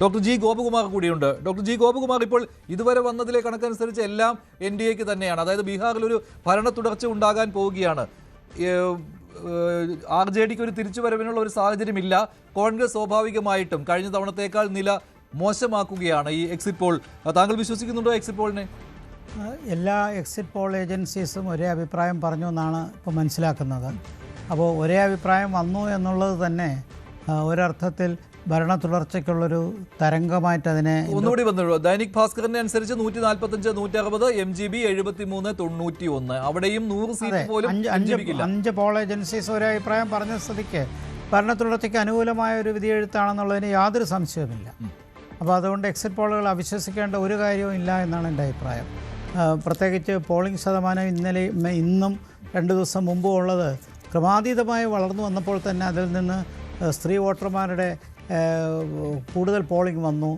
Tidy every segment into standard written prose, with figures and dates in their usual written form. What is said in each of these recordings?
Doctor G Gopakumar കൂടിയുണ്ട്. Doctor G Gopakumar, ഇപ്പോൾ ഇതുവരെ വന്നതിലെ കണക്കനുസരിച്ച് എല്ലാം NDAക്ക് തന്നെയാണ്. അതായത് ബീഹാറിൽ ഒരു ഭരണ തുടർച്ച ഉണ്ടാകാൻ പോവുകയാണ്. RJDക്ക് ഒരു തിരിച്ചുവരവിനുള്ള ഒരു സാഹചര്യമില്ല. കോൺഗ്രസ് സ്വാഭാവികമായിട്ടും കഴിഞ്ഞ തവണത്തേക്കാൾ നില മോശമാക്കുകയാണ് ഈ എക്സിറ്റ് പോൾ. താങ്കൾ വിശ്വസിക്കുന്നുണ്ടോ എക്സിറ്റ് പോളിനെ? എല്ലാ എക്സിറ്റ് പോൾ ഏജൻസീസും ഒരേ അഭിപ്രായം പറഞ്ഞു എന്നാണ് ഇപ്പോൾ മനസ്സിലാക്കുന്നത്. അപ്പോൾ ഒരേ അഭിപ്രായം വന്നു എന്നുള്ളത് തന്നെ ഒരർത്ഥത്തിൽ ഭരണ തുടർച്ചയ്ക്കുള്ളൊരു തരംഗമായിട്ട് അതിനെ ഒന്നുകൂടി വന്നുള്ളൂ. ദൈനിക് ഭാസ്കറിനെ അനുസരിച്ച് 145, 160, MGB 73, 91. അവിടെയും 100 സീറ്റ് പോലും 5 പോൾ ഏജൻസീസ് ഒരേ അഭിപ്രായം പറഞ്ഞ സ്ഥിതിക്ക് ഭരണ തുടർച്ചയ്ക്ക് അനുകൂലമായ ഒരു വിധിയെഴുത്താണെന്നുള്ളതിന് യാതൊരു സംശയവുമില്ല. അപ്പോൾ അതുകൊണ്ട് എക്സിറ്റ് പോളുകൾ അവിശ്വസിക്കേണ്ട ഒരു കാര്യവും ഇല്ല എന്നാണ് എൻ്റെ അഭിപ്രായം. പ്രത്യേകിച്ച് പോളിംഗ് ശതമാനം ഇന്നും 2 ദിവസം മുമ്പും ഉള്ളത് ക്രമാതീതമായി വളർന്നു വന്നപ്പോൾ തന്നെ അതിൽ നിന്ന് സ്ത്രീ വോട്ടർമാരുടെ കൂടുതൽ പോളിംഗ് വന്നു.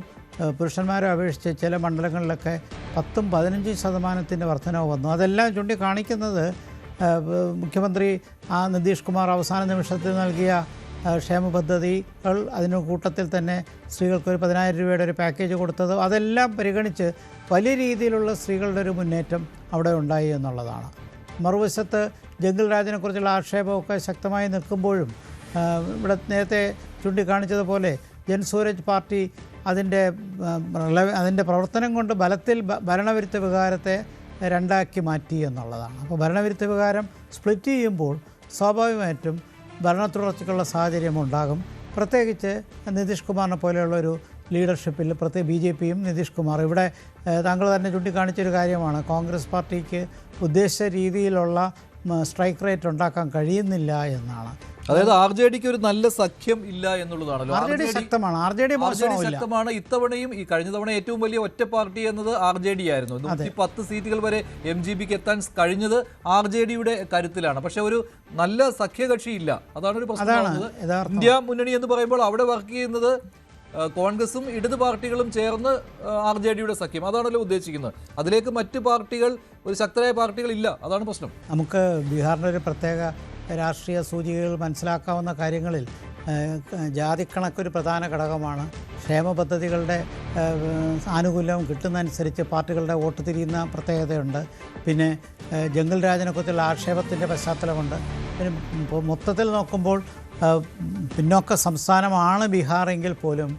പുരുഷന്മാരെ അപേക്ഷിച്ച് ചില മണ്ഡലങ്ങളിലൊക്കെ 10-15% വർധനവ് വന്നു. അതെല്ലാം ചൂണ്ടിക്കാണിക്കുന്നത് മുഖ്യമന്ത്രി നിതീഷ് കുമാർ അവസാന നിമിഷത്തിൽ നൽകിയ ക്ഷേമ പദ്ധതികൾ, അതിന് കൂട്ടത്തിൽ തന്നെ സ്ത്രീകൾക്ക് ഒരു 10,000 രൂപയുടെ ഒരു പാക്കേജ് കൊടുത്തത്, അതെല്ലാം പരിഗണിച്ച് വലിയ രീതിയിലുള്ള സ്ത്രീകളുടെ ഒരു മുന്നേറ്റം അവിടെ ഉണ്ടായി എന്നുള്ളതാണ്. മറുവശത്ത് ജംഗിൾ രാജിനെക്കുറിച്ചുള്ള ആക്ഷേപമൊക്കെ ശക്തമായി നിൽക്കുമ്പോഴും ഇവിടെ നേരത്തെ ചൂണ്ടിക്കാണിച്ചതുപോലെ ജൻസൂരജ് പാർട്ടി അതിൻ്റെ പ്രവർത്തനം കൊണ്ട് ബലത്തിൽ ഭരണവിരുദ്ധ വികാരത്തെ രണ്ടാക്കി മാറ്റി എന്നുള്ളതാണ്. അപ്പോൾ ഭരണവിരുദ്ധ വികാരം സ്പ്ലിറ്റ് ചെയ്യുമ്പോൾ സ്വാഭാവികമായിട്ടും ഭരണ തുടർച്ചയ്ക്കുള്ള സാഹചര്യം ഉണ്ടാകും. പ്രത്യേകിച്ച് നിതീഷ് കുമാറിനെ പോലെയുള്ളൊരു ലീഡർഷിപ്പിൽ BJPയും നിതീഷ് കുമാർ ഇവിടെ താങ്കൾ തന്നെ ചൂണ്ടിക്കാണിച്ചൊരു കാര്യമാണ്, കോൺഗ്രസ് പാർട്ടിക്ക് ഉദ്ദേശിച്ച രീതിയിലുള്ള സ്ട്രൈക്ക് റേറ്റ് ഉണ്ടാക്കാൻ കഴിയുന്നില്ല എന്നാണ്. അതായത് RJDക്ക് ഒരു നല്ല സഖ്യം ഇല്ല എന്നുള്ളതാണല്ലോ. RJD ശക്തമാണ്. RJD ശക്തമാണ്. ഇത്തവണയും ഈ കഴിഞ്ഞ തവണ ഏറ്റവും വലിയ ഒറ്റ പാർട്ടി എന്നത് RJD ആയിരുന്നു. 110 സീറ്റുകൾ വരെ MGBക്ക് എത്താൻ കഴിഞ്ഞത് RJDയുടെ കരുത്തിലാണ്. പക്ഷെ ഒരു നല്ല സഖ്യകക്ഷി ഇല്ല. അതാണ് ഒരു പ്രശ്നം. ഇന്ത്യ മുന്നണി എന്ന് പറയുമ്പോൾ അവിടെ വർക്ക് ചെയ്യുന്നത് കോൺഗ്രസും ഇടത് പാർട്ടികളും ചേർന്ന് RJDയുടെ സഖ്യം, അതാണല്ലോ ഉദ്ദേശിക്കുന്നത്. അതിലേക്ക് മറ്റ് പാർട്ടികൾ, ഒരു ശക്തരായ പാർട്ടികൾ ഇല്ല. അതാണ് പ്രശ്നം. നമുക്ക് ബീഹാറിൻ്റെ ഒരു പ്രത്യേക രാഷ്ട്രീയ സൂചികകൾ മനസ്സിലാക്കാവുന്ന കാര്യങ്ങളിൽ ജാതിക്കണക്കൊരു പ്രധാന ഘടകമാണ്. ക്ഷേമ പദ്ധതികളുടെ ആനുകൂല്യം കിട്ടുന്നതനുസരിച്ച് പാർട്ടികളുടെ വോട്ട് തിരിയുന്ന പ്രത്യേകതയുണ്ട്. പിന്നെ ജംഗിൾ രാജിനെക്കുറിച്ചുള്ള ആക്ഷേപത്തിൻ്റെ പശ്ചാത്തലമുണ്ട്. പിന്നെ മൊത്തത്തിൽ നോക്കുമ്പോൾ പിന്നോക്ക സംസ്ഥാനമാണ് ബീഹാറെങ്കിൽ പോലും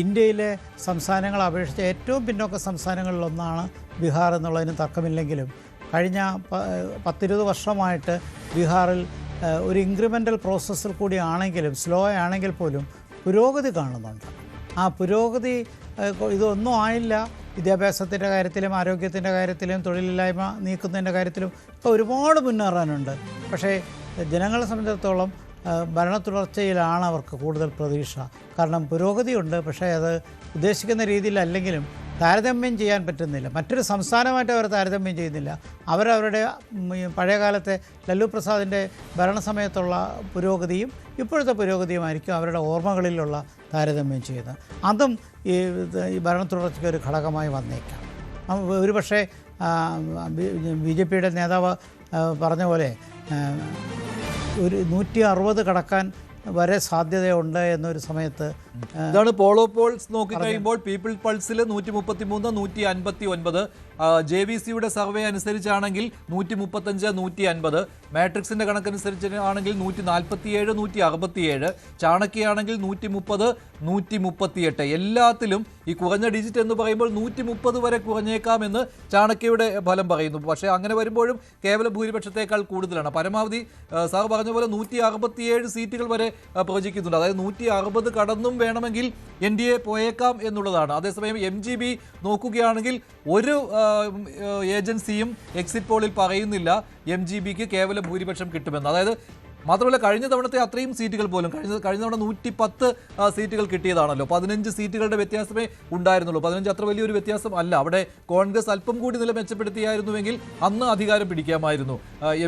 ഇന്ത്യയിലെ സംസ്ഥാനങ്ങളെ അപേക്ഷിച്ച് ഏറ്റവും പിന്നോക്ക സംസ്ഥാനങ്ങളിലൊന്നാണ് ബീഹാർ എന്നുള്ളതിന് തർക്കമില്ലെങ്കിലും കഴിഞ്ഞ 10-20 വർഷമായിട്ട് ബീഹാറിൽ ഒരു ഇൻക്രിമെൻ്റൽ പ്രോസസ്സിൽ കൂടി ആണെങ്കിലും സ്ലോ ആണെങ്കിൽ പോലും പുരോഗതി കാണുന്നുണ്ട്. ആ പുരോഗതി ഇതൊന്നും ആയില്ല. വിദ്യാഭ്യാസത്തിൻ്റെ കാര്യത്തിലും ആരോഗ്യത്തിൻ്റെ കാര്യത്തിലും തൊഴിലില്ലായ്മ നീക്കുന്നതിൻ്റെ കാര്യത്തിലും ഇപ്പോൾ ഒരുപാട് മുന്നേറാനുണ്ട്. പക്ഷേ ജനങ്ങളെ സംബന്ധിച്ചിടത്തോളം ഭരണ തുടർച്ചയിലാണ് അവർക്ക് കൂടുതൽ പ്രതീക്ഷ. കാരണം പുരോഗതിയുണ്ട്, പക്ഷേ അത് ഉദ്ദേശിക്കുന്ന രീതിയിലല്ലെങ്കിലും താരതമ്യം ചെയ്യാൻ പറ്റുന്നില്ല. മറ്റൊരു സംസ്ഥാനമായിട്ട് അവർ താരതമ്യം ചെയ്യുന്നില്ല. അവരവരുടെ പഴയകാലത്തെ ലല്ലു പ്രസാദിൻ്റെ ഭരണസമയത്തുള്ള പുരോഗതിയും ഇപ്പോഴത്തെ പുരോഗതിയുമായിരിക്കും അവരുടെ ഓർമ്മകളിലുള്ള താരതമ്യം ചെയ്യുന്നത്. അതും ഈ ഭരണ തുടർച്ചയ്ക്ക് ഒരു ഘടകമായി വന്നേക്കാം. ഒരുപക്ഷെ BJPയുടെ നേതാവ് പറഞ്ഞ പോലെ ഒരു 160 കടക്കാൻ വരെ സാധ്യതയുണ്ട് എന്നൊരു സമയത്ത്. ഇതാണ് പോളോ പോൾസ് നോക്കിക്കഴിയുമ്പോൾ പീപ്പിൾ പൾസിൽ 133, 159, JVCയുടെ സർവേ അനുസരിച്ചാണെങ്കിൽ 135, 150, മാട്രിക്സിന്റെ കണക്കനുസരിച്ച് ആണെങ്കിൽ 147, 167, ചാണക്യയാണെങ്കിൽ 130, 138. എല്ലാത്തിലും ഈ കുറഞ്ഞ ഡിജിറ്റ് എന്ന് പറയുമ്പോൾ 130 വരെ കുറഞ്ഞേക്കാമെന്ന് ചാണക്യയുടെ ഫലം പറയുന്നു. പക്ഷേ അങ്ങനെ വരുമ്പോഴും കേവല ഭൂരിപക്ഷത്തേക്കാൾ കൂടുതലാണ്. പരമാവധി സാർ പറഞ്ഞ പോലെ 167 സീറ്റുകൾ വരെ പ്രവചിക്കുന്നുണ്ട്. അതായത് 160 കടന്നും വേണമെങ്കിൽ NDA പോയേക്കാം എന്നുള്ളതാണ്. അതേസമയം MGB നോക്കുകയാണെങ്കിൽ ഒരു ഏജൻസിയും എക്സിറ്റ് പോളിൽ പറയുന്നില്ല MGBക്ക് കേവല ഭൂരിപക്ഷം കിട്ടുമെന്ന്. അതായത് മാത്രമല്ല കഴിഞ്ഞ തവണത്തെ അത്രയും സീറ്റുകൾ പോലും കഴിഞ്ഞ തവണ 110 സീറ്റുകൾ കിട്ടിയതാണല്ലോ. 15 സീറ്റുകളുടെ വ്യത്യാസമേ ഉണ്ടായിരുന്നുള്ളൂ. 15 അത്ര വലിയൊരു വ്യത്യാസം അല്ല. അവിടെ കോൺഗ്രസ് അല്പം കൂടി നില മെച്ചപ്പെടുത്തിയായിരുന്നുവെങ്കിൽ അന്ന് അധികാരം പിടിക്കാമായിരുന്നു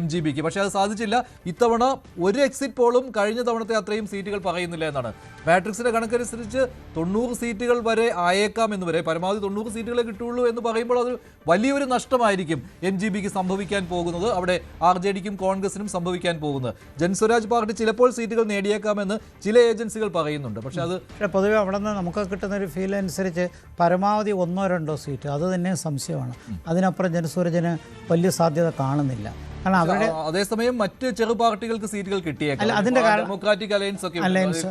MGBക്ക്. പക്ഷേ അത് സാധിച്ചില്ല. ഇത്തവണ ഒരു എക്സിറ്റ് പോളും കഴിഞ്ഞ തവണത്തെ അത്രയും സീറ്റുകൾ പറയുന്നില്ല എന്നാണ്. മാട്രിക്സിന്റെ കണക്കനുസരിച്ച് 90 സീറ്റുകൾ വരെ ആയേക്കാം എന്ന് വരെ, പരമാവധി 90 സീറ്റുകളെ കിട്ടുള്ളൂ എന്ന് പറയുമ്പോൾ അത് വലിയൊരു നഷ്ടമായിരിക്കും MGBക്ക് സംഭവിക്കാൻ പോകുന്നത്, അവിടെ RJDക്കും കോൺഗ്രസിനും സംഭവിക്കാൻ പോകുന്നത്. ജൻസ്വരാജ് പാർട്ടി ചിലപ്പോൾ സീറ്റുകൾ നേടിയേക്കാമെന്ന് ചില ഏജൻസികൾ പറയുന്നുണ്ട്. പക്ഷെ അത് പൊതുവെ അവിടെ നിന്ന് നമുക്ക് കിട്ടുന്നൊരു ഫീൽ അനുസരിച്ച് പരമാവധി 1-2 സീറ്റ് അത് തന്നെ സംശയമാണ്. അതിനപ്പുറം ജനസൂരജിന് വലിയ സാധ്യത കാണുന്നില്ല. കാരണം അവരുടെ അതേസമയം മറ്റ് ചെറു പാർട്ടികൾക്ക് സീറ്റുകൾ കിട്ടിയേക്കാം. അതിന്റെ ഡെമോക്രാറ്റിക് അലയൻസ് ഒക്കെ അലയൻസ്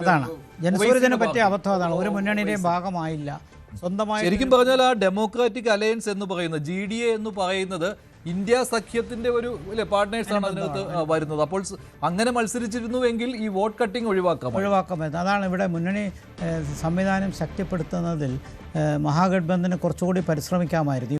അതാണ് ജനസൂരജിനെ പറ്റിയ അബദ്ധം അതാണ്. ഒരു മുന്നണിയുടെയും ഭാഗമായില്ല. സ്വന്തമായി ശരിക്കും പറഞ്ഞാൽ ആ ഡെമോക്രാറ്റിക് അലയൻസ് എന്ന് പറയുന്നത് GDA എന്ന് പറയുന്നത് ഇന്ത്യ സഖ്യത്തിന്റെ ഒരു പാർട്ട്നേഴ്സാണ് അതിനകത്ത് വരുന്നത്. അപ്പോൾ അങ്ങനെ മത്സരിച്ചിരുന്നുവെങ്കിൽ ഈ വോട്ട് കട്ടിംഗ് ഒഴിവാക്കാമെന്ന് അതാണ് ഇവിടെ മുന്നണി സംവിധാനം ശക്തിപ്പെടുത്തുന്നതിൽ മഹാഗഠബന്ധന് കുറച്ചുകൂടി പരിശ്രമിക്കാമായിരുന്നു.